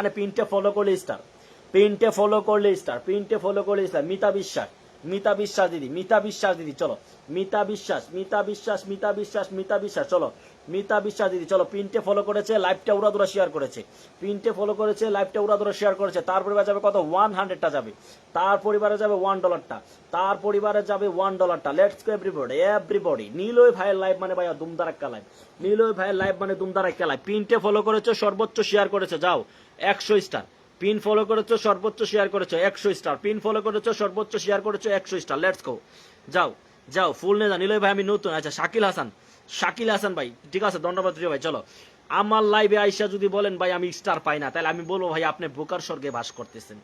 মানে পিনটে ফলো করলে star, পিনটে follow করলে স্টার, পিনটে ফলো করলে স্টার। মিতা বিশ্বাস, মিতা বিশ্বাস দিদি, মিতা বিশ্বাস দিদি, চলো মিতা বিশ্বাস, মিতা বিশ্বাস, মিতা বিশ্বাস, মিতা বিশ্বাস, চলো মিতা বিশ্বাস দিদি, চলো পিনটে ফলো করেছে, লাইভটা উড়াদুরা শেয়ার করেছে, পিনটে ফলো করেছে, লাইভটা উড়াদুরা শেয়ার করেছে। তার পরিবারে যাবে কত? 100টা যাবে। তার পরিবারে যাবে $1টা, তার পরিবারে যাবে $1টা। Let's go everybody, everybody. Niloy ভাইয়ের লাইভ মানে ভাইয়া দুমদারাক্কা লাইভ, নীলয় ভাইয়ের লাইভ মানে দুমদারাক্কা লাইভ। পিনটে ফলো করেছো, সর্বোচ্চ শেয়ার করেছো, যাও 100 স্টার। পিন ফলো করেছো, সর্বোচ্চ শেয়ার করেছো, 100 স্টার। পিন ফলো করেছো, সর্বোচ্চ শেয়ার করেছো, 100 স্টার। লেটস গো, যাও যাও। ফুল নে নিলয় ভাই আমি নতুন। আচ্ছা শাকিল হাসান, শাকিল হাসান ভাই ঠিক আছে, ধন্যবাদ প্রিয় ভাই। চলো আমার লাইভে আইসা যদি বলেন ভাই আমি স্টার পাই না, তাহলে আমি বলবো ভাই আপনি বোকার স্বর্গে বাস করতেছেন।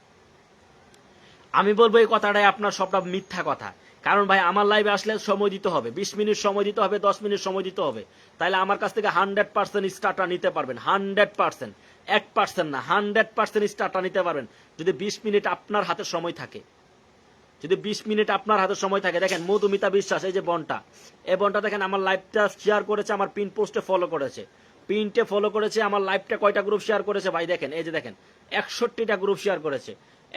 আমি বলবো এই কথাটাই আপনার সবটা মিথ্যা কথা। কারণ ভাই আমার লাইভে আসলে সময় দিতে হবে, 20 মিনিট সময় দিতে হবে, 10 মিনিট সময় দিতে হবে। তাইলে আমার কাছ থেকে 100% স্টারটা নিতে পারবেন, 100%, 1% না, 100% স্টারটা নিতে পারবেন যদি 20 মিনিট আপনার হাতে সময় থাকে, যদি 20 মিনিট আপনার হাতে সময় থাকে। দেখেন মধুমিতা বিশ্বাস, এই যে বনটা, এই বনটা দেখেন আমার লাইভটা শেয়ার করেছে, আমার পিন পোস্টে ফলো করেছে, পিনটে ফলো করেছে, আমার লাইভটা কয়টা গ্রুপ শেয়ার করেছে ভাই দেখেন, এই যে দেখেন 61টা গ্রুপ শেয়ার করেছে,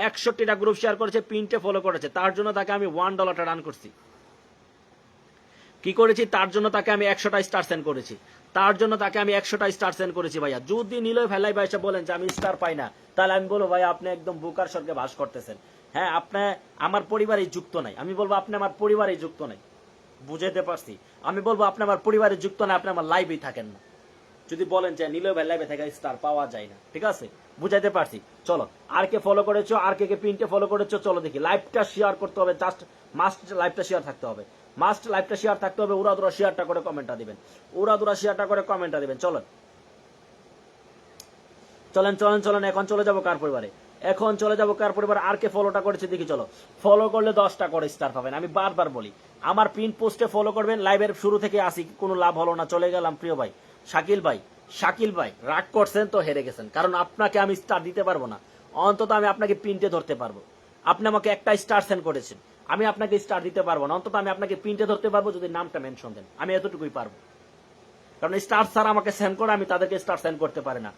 61টা গ্রুপ শেয়ার করেছে, পিনটে ফলো করেছে। তার জন্য তাকে আমি $1টা রান করছি। কি করেছি? তার জন্য তাকে আমি 100টা স্টার সেন্ড করেছি, তার জন্য তাকে আমি 100টা স্টার সেন্ড করেছি ভাইয়া। যদি নিলয় ফেলাই ভাই বলেন যে আমি স্টার পাই না, তাহলে আমি বলবো ভাই আপনি একদম বোকার স্বর্গে বাস করতেছেন। হ্যাঁ আপনি আমার পরিবারে যুক্ত নাই, আমি বলবো আপনি আমার পরিবারে যুক্ত নাই, বুঝাইতে পারছি। আমি বলবো আপনি আমার পরিবারে যুক্ত না, আপনি আমার লাইভেই থাকেন না। যদি বলেন যে নিলয় ভাই লাইভে থেকে স্টার পাওয়া যায় না, ঠিক আছে, বুঝাইতে পারছি। চলো আর কে ফলো করেছো, আর কে কে পিনটে ফলো করেছো, চলো দেখি। লাইভটা শেয়ার করতে হবে, জাস্ট মাস্ট লাইভটা শেয়ার থাকতে হবে, মাস্ট লাইভটা শেয়ার থাকতে হবে। উড়াদুরা শেয়ারটা করে কমেন্টটা দিবেন, উড়াদুরা শেয়ারটা করে কমেন্টটা দিবেন। চলেন চলেন চলেন চলেন, এখন চলে যাবো কার পরিবারে, এখন চলে যাবো কার পরিবারে। আর কে ফলোটা করেছে দেখি, চলো। ফলো করলে 10টা করে স্টার পাবেন। আমি বারবার বলি আমার পিন পোস্টে ফলো করবেন। লাইভের শুরু থেকে আসি, কোনো লাভ হলো না, চলে গেলাম প্রিয় ভাই শাকিল ভাই। শাকিল ভাই রাগ করছেন তো হেরে গেছেন, কারণ আপনাকে আমি স্টার দিতে পারবো না, অন্তত আমি আপনাকে পিনটে ধরতে পারবো। আপনি আমাকে একটা স্টার সেন্ড করেছেন, আমি আপনাকে স্টার দিতে পারবো না, অন্তত আমি আপনাকে পিনটে ধরতে পারবো যদি নামটা মেনশন দেন, আমি এতটুকুই পারবো। কারণ স্টার ছাড়া আমাকে সেন্ড করে, আমি তাদেরকে স্টার সেন্ড করতে পারি না।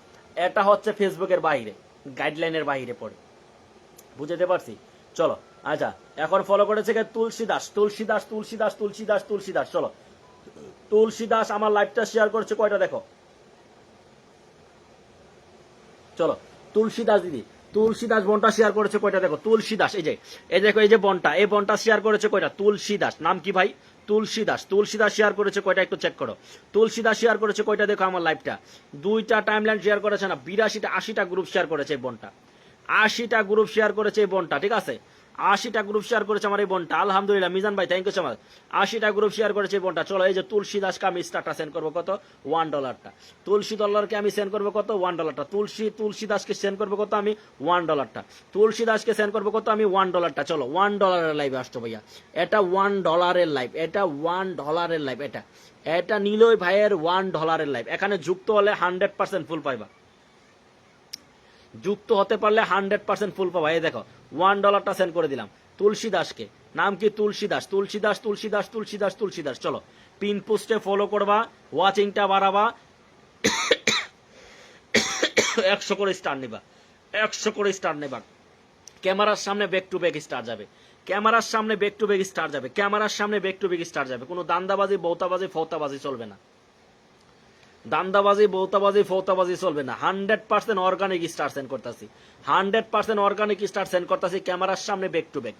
এটা হচ্ছে ফেসবুকের বাইরে, গাইডলাইনের বাইরে পড়ে, বুঝতে পারছি। চলো আচ্ছা, এখন ফলো করেছে তুলসী দাস, তুলসী দাস, তুলসী দাস, তুলসী দাস, তুলসী দাস। চলো তুলসী দাস আমার লাইভটা শেয়ার করেছে কয়টা দেখো, চলো তুলসী দাস দিদি, তুলসী দাস বনটা শেয়ার করেছে কয়টা দেখো। তুলসী দাস এই যে, এই দেখো এই যে বনটা, এই বনটা শেয়ার করেছে কয়টা। তুলসী দাস নাম কি ভাই? তুলসী দাস, তুলসী দাস শেয়ার করেছে কয়টা একটু চেক করো। তুলসী দাস শেয়ার করেছে কয়টা দেখো আমার লাইভটা। 2টা টাইমলাইন শেয়ার করেছে না, 82টা 80টা গ্রুপ শেয়ার করেছে এই বনটা, 80টা গ্রুপ শেয়ার করেছে এই বনটা, ঠিক আছে। 80টা গ্রুপ শেয়ার করেছে আমার এই বোনটা, আলহামদুলিল্লাহ। মিজান ভাই থ্যাংক ইউ সো মাচ, 80টা গ্রুপ শেয়ার করেছে এই বোনটা। চলো এই যে তুলসী দাসকে আমি স্টারটা সেন্ড করবো কত, $1টা। তুলসী ডলারকে আমি সেন্ড করবো কত, $1টা। তুলসী দাসকে সেন্ড করবো কত আমি, $1টা। তুলসী দাসকে সেন্ড করবো কত আমি, $1টা। চলো $1 লাইভ আসছো ভাইয়া, এটা $1 লাইভ, এটা $1 লাইভ, এটা নিলয় ভাইয়ের $1 লাইভ। এখানে যুক্ত হলে 100% ফুল পাইবা, যুক্ত হতে পারলে 100% ফুল পাবা। এই দেখো $1টা সেন্ড করে দিলাম তুলসী দাসকে, নাম কি তুলসী দাস, তুলসী দাস, তুলসী দাস, তুলসী দাস, তুলসী দাস। চলো পিন পোস্টে ফলো করবা, ওয়াচিংটা বাড়াবা, 100 করে স্টার নিবা, 100 করে স্টার নেবা। ক্যামেরার সামনে ব্যাক টু ব্যাক স্টার যাবে, ক্যামেরার সামনে ব্যাক টু ব্যাক স্টার যাবে, ক্যামেরার সামনে ব্যাক টু ব্যাক স্টার যাবে। কোনো দান্দাবাজি বৌতাবাজি ফৌতাবাজি চলবে না, দান্দাবাজি বৌতাবাজি ফৌতাবাজি চলবে না। 100% অর্গানিক স্টার সেন্ড করতেছি, 100% অর্গানিক স্টার সেন্ড করতেছি ক্যামেরার সামনে back to back,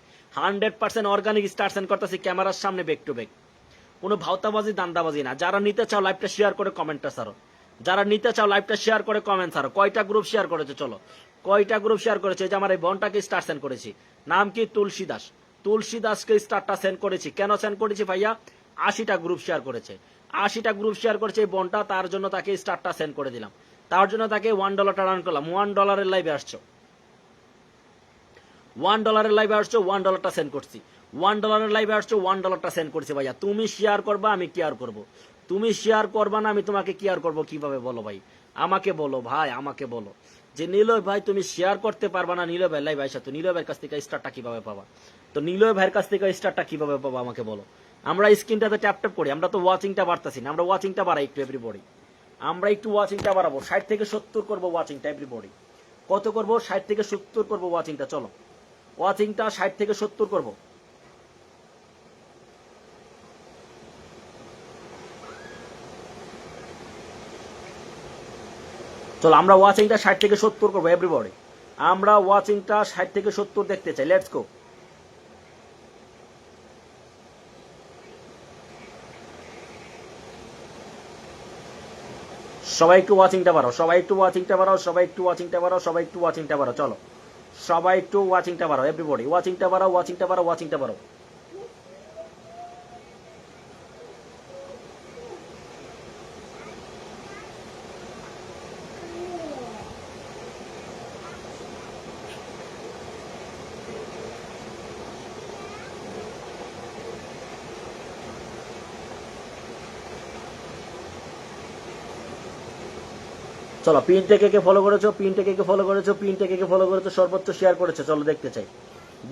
100% organic star send করতেছি ক্যামেরার সামনে ব্যাক টু ব্যাক। কোনো ভাওতাবাজি দান্দাবাজি না। যারা নিতে চাও লাইভটা শেয়ার করে কমেন্টটা ছাড়ো, যারা নিতে চাও লাইভটা শেয়ার করে কমেন্ট ছাড়ো। কয়টা গ্রুপ শেয়ার করেছে চলো, কয়টা গ্রুপ শেয়ার করেছে? যে আমার এই বোনটাকে স্টার সেন্ড করেছি, নাম কি তুলসী দাস, তুলসী দাসকে স্টারটা সেন্ড করেছি। কেন সেন্ড করেছি ভাইয়া? 80টা গ্রুপ শেয়ার করেছে, 80টা গ্রুপ শেয়ার করেছে এই বোনটা, তার জন্য তাকে স্টারটা সেন্ড করে দিলাম, তার জন্য তাকে $1টা রান করলাম। $1 লাইভে আসছো, $1 লাইভে আসছো, $1টা সেন্ড করছি, $1 লাইভে আসছো, $1টা সেন্ড করছি ভাইয়া। তুমি শেয়ার করবা, আমি কেয়ার করব, তুমি শেয়ার করবা না, আমি তোমাকে কেয়ার করব কিভাবে বলো ভাই? আমাকে বলো ভাই, আমাকে বলো যে নিলয় ভাই তুমি শেয়ার করতে পারবা না, নিলয় ভাই লাইভ আইসা তো নিলয় ভাইয়ের কাছ থেকে স্টারটা কিভাবে পাবা? তো নিলয় ভাইয়ের কাছ থেকে স্টারটা কিভাবে পাবা আমাকে বলো। আমরা স্ক্রিনটাতে ট্যাপ ট্যাপ করি, আমরা তো ওয়াচিংটা বাড়তাছি না, আমরা ওয়াচিংটা বাড়াই একটু এভরিবডি, আমরা একটু ওয়াচিংটা বাড়াবো, 60 থেকে 70 করবো ওয়াচিংটা এভরিবডি। কত করবো? 60 থেকে 70 করবো ওয়াচিংটা। চলো ওয়াচিংটা 60 থেকে 70 করবো। চলো আমরা ওয়াচিংটা 60 থেকে 70 করবো এভরিবডি। আমরা ওয়াচিংটা 60 থেকে 70 দেখতে চাই। Let's go. সবাই একটু ওয়াচিংটা বাড়াও, সবাই একটু ওয়াচিংটা বাড়াও, সবাই একটু ওয়াচিংটা বাড়াও, সবাই একটু ওয়াচিংটা বাড়াও। চলো সবাই একটু ওয়াচিংটা বাড়াও এভরিবডি। ওয়াচিংটা বাড়াও, ওয়াচিংটা বাড়াও, ওয়াচিংটা বাড়াও। চলো পিনটা কে কে ফলো করেছো, পিনটা কে কে ফলো করেছো, পিনটা কে কে ফলো করেছো, সর্বোচ্চ শেয়ার করেছো। চলো দেখতে চাই,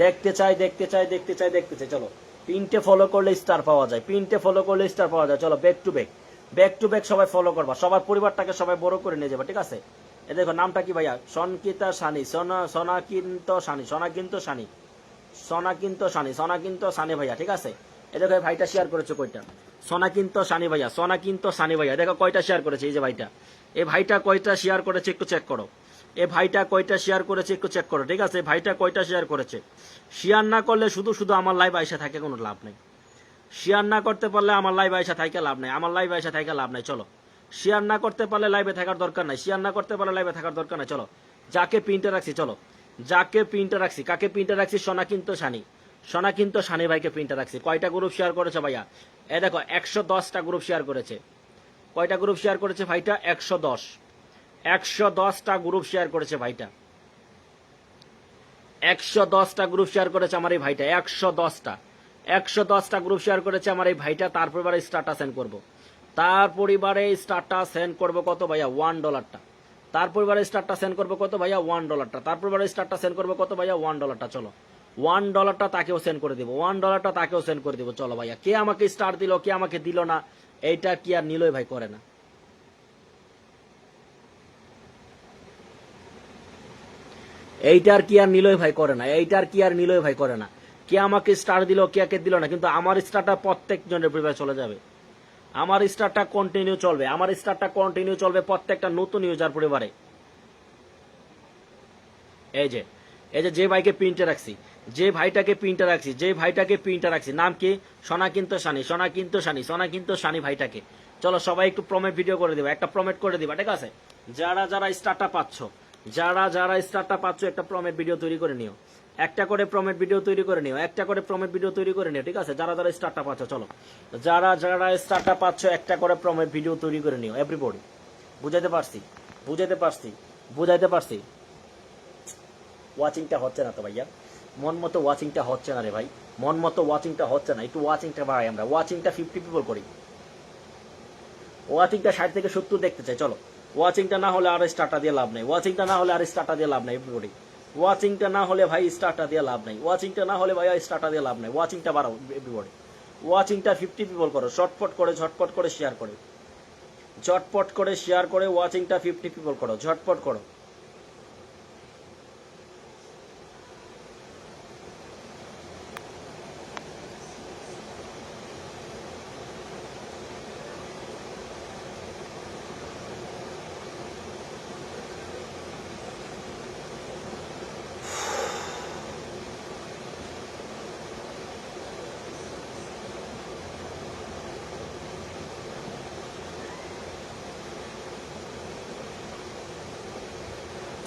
দেখতে চাই, দেখতে চাই, দেখতে চাই, দেখতে চাই। চলো পিনটে ফলো করলে স্টার পাওয়া যায়, পিনটে ফলো করলে স্টার পাওয়া যায়। চলো back to back, back to back সবাই ফলো করবা, সবার পরিবারটাকে সবাই বড় করে নিয়ে যাবে, ঠিক আছে? এ দেখো নামটা কি ভাইয়া? সনকিতা সানি, সোনা কিন্তু সানি, সোনা কিন্তু সানি, সোনা কিন্তু সানি, সোনা কিন্তু সানি ভাইয়া, ঠিক আছে? এ দেখো ভাইটা শেয়ার করেছো কয়টা? সোনা কিন্তু সানি ভাইয়া, সোনা কিন্তু সানি ভাইয়া, দেখো কয়টা শেয়ার করেছে এই যে ভাইটা। এই ভাইটা কয়টা শেয়ার করেছে একটু চেক করো। এ ভাইটা কয়টা শেয়ার করেছে একটু চেক করো, ঠিক আছে? ভাইটা কয়টা শেয়ার করেছে। শেয়ার না করলে শুধু শুধু আমার লাইভ আইসা থাকে কোনো লাভ নেই। শেয়ার না করতে পারলে আমার লাইভ আইসা থাকে লাভ নেই, আমার লাইভ আইসা থাকে লাভ নেই। চলো শেয়ার না করতে পারলে লাইভে থাকার দরকার নাই, শেয়ার না করতে পারলে লাইভে থাকার দরকার নাই। চলো যাকে প্রিন্টে রাখছি, চলো যাকে প্রিন্টে রাখছি, কাকে প্রিন্টে রাখছি? সোনা কিন্তু সানি, সোনা কিন্তু সানি ভাইকে প্রিন্টে রাখছি। কয়টা গ্রুপ শেয়ার করেছে ভাইয়া? এ দেখো 110টা গ্রুপ শেয়ার করেছে। কয়টা গ্রুপ শেয়ার করেছে ভাইটা? 110, 110টা গ্রুপ শেয়ার করেছে ভাইটা। 110টা গ্রুপ শেয়ার করেছে আমার এই ভাইটা, 110টা, 110টা গ্রুপ শেয়ার করেছে আমার এই ভাইটা। তার পরিবারে স্টারটা সেন্ড করবো, তার পরিবারে স্টারটা সেন্ড করবো কত ভাইয়া? $1টা। তার পরিবারে স্টারটা সেন্ড করবো কত ভাইয়া? $1টা। তার পরিবারে স্টারটা সেন্ড করবো কত ভাইয়া? $1টা। চলো $1টা তাকেও সেন্ড করে দিব, $1টা তাকেও সেন্ড করে দিব। চলো ভাইয়া, কে আমাকে স্টার দিল, কে আমাকে দিল না, এইটা কি আর নিলয় ভাই করে না? এইটার কি আর নিলয় ভাই করে না, এইটার কি আর নিলয় ভাই করে না। কে আমাকে স্টার দিল, কে কে দিল না, কিন্তু আমার স্টারটা প্রত্যেক জনের পরিবারে চলে যাবে। আমার স্টারটা কন্টিনিউ চলবে, আমার স্টারটা কন্টিনিউ চলবে প্রত্যেকটা নতুন ইউজার পরিবারে। এই যে এই যে ভাইকে প্রিন্টে রাখছি, যে ভাইটাকে প্রিন্টে রাখছি, যে ভাইটাকে প্রিন্টে রাখছি, নাম কি? সোনা কিন্তু সানি, সোনা কিন্তু সানি, সোনা কিন্তু সানি ভাইটাকে। চলো সবাই একটু প্রমেট ভিডিও করে দিবা, একটা প্রমেট করে দিবা, ঠিক আছে? যারা যারা স্টারটা পাচ্ছ, যারা যারা স্টারটা পাচ্ছ, একটা প্রমেট ভিডিও তৈরি করে নিও, একটা করে প্রমেট ভিডিও তৈরি করে নিও, একটা করে প্রমেট ভিডিও তৈরি করে নিও, ঠিক আছে? যারা যারা স্টারটা পাচ্ছ, চলো যারা যারা স্টারটা পাচ্ছ, একটা করে প্রমেট ভিডিও তৈরি করে নিও এভরিবডি। বুঝাইতে পারছি, বুঝাইতে পারছি, বুঝাইতে পারছি। ওয়াচিংটা হচ্ছে না তো ভাইয়া, মন মতো ওয়াচিংটা হচ্ছে না রে ভাই, মন মতো ওয়াচিংটা হচ্ছে না। একটু ওয়াচিংটা বাড়াই, আমরা ওয়াচিংটা 50 পিপল করি, ওয়াচিংটা 60 থেকে 70 দেখতে চাই। চলো ওয়াচিংটা না হলে আর স্টারটা দিয়ে লাভ নেই, ওয়াচিংটা না হলে আর স্টারটা দিয়ে লাভ নেই এভরিবডি। ওয়াচিংটা না হলে ভাই স্টারটা দিয়ে লাভ নেই, ওয়াচিংটা না হলে ভাই স্টারটা দিয়ে লাভ নেই। ওয়াচিংটা বাড়াও এভরিবডি, ওয়াচিংটা 50 পিপল করো, ঝটপট করে, ঝটপট করে শেয়ার করে, ঝটপট করে শেয়ার করে ওয়াচিংটা 50 পিপল করো, ঝটপট করো।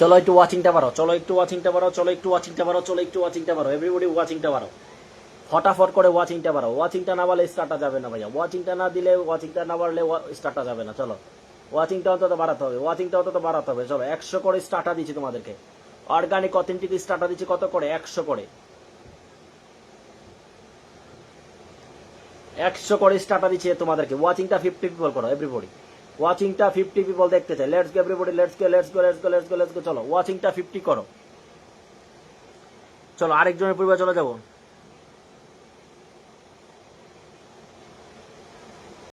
চলো একটু ওয়াচিংটা বাড়াও, চলো একটু ওয়াচিংটা বাড়াও, চলো একটু ওয়াচিংটা বাড়াও, চলো একটু ওয়াচিংটা বাড়াও এভরিবডি, ওয়াচিংটা বাড়াও ফটাফট করে, ওয়াচিংটা বাড়াও। ওয়াচিংটা না বাড়লে স্টারটা যাবে না ভাইয়া, ওয়াচিংটা না দিলে, ওয়াচিংটা না বাড়লে স্টারটা যাবে না। চলো ওয়াচিংটা অন্তত বাড়াতে হবে, ওয়াচিংটা অন্তত বাড়াতে হবে। চলো 100 করে স্টারটা দিচ্ছি তোমাদেরকে, অর্গানিক অথেন্টিক স্টারটা দিচ্ছি কত করে? 100 করে, 100 করে স্টারটা দিচ্ছি তোমাদেরকে। ওয়াচিংটা 50 পিপল করো এভরিবডি, ওয়াচিংটা 50 পিপল দেখতে চাই। Let's go everybody, let's go, let's go, let's go, let's go, let's go. চলো ওয়াচিংটা 50 করো। চলো আরেকজনের পরিবার চলে যাবো।